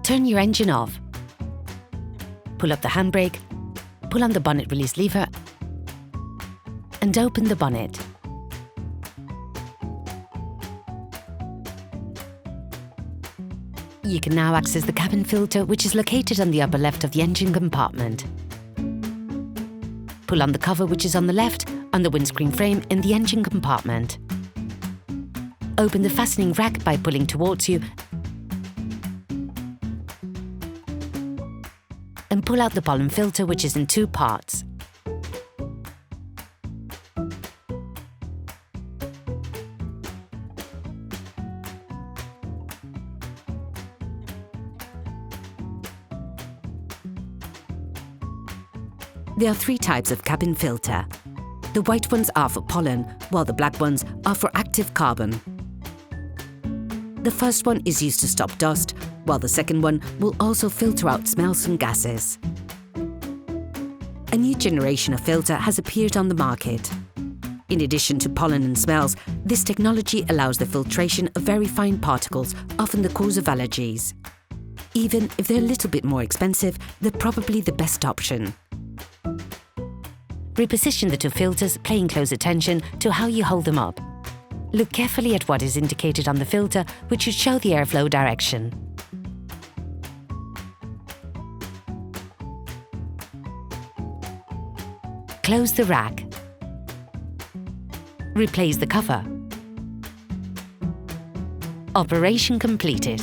Turn your engine off. Pull up the handbrake, pull on the bonnet release lever and open the bonnet. You can now access the cabin filter, which is located on the upper left of the engine compartment. Pull on the cover, which is on the left, on the windscreen frame in the engine compartment. Open the fastening rack by pulling towards you and pull out the pollen filter, which is in 2 parts. There are 3 types of cabin filter. The white ones are for pollen, while the black ones are for active carbon. The first one is used to stop dust, while the second one will also filter out smells and gases. A new generation of filter has appeared on the market. In addition to pollen and smells, this technology allows the filtration of very fine particles, often the cause of allergies. Even if they're a little bit more expensive, they're probably the best option. Reposition the 2 filters, paying close attention to how you hold them up. Look carefully at what is indicated on the filter, which should show the airflow direction. Close the rack. Replace the cover. Operation completed.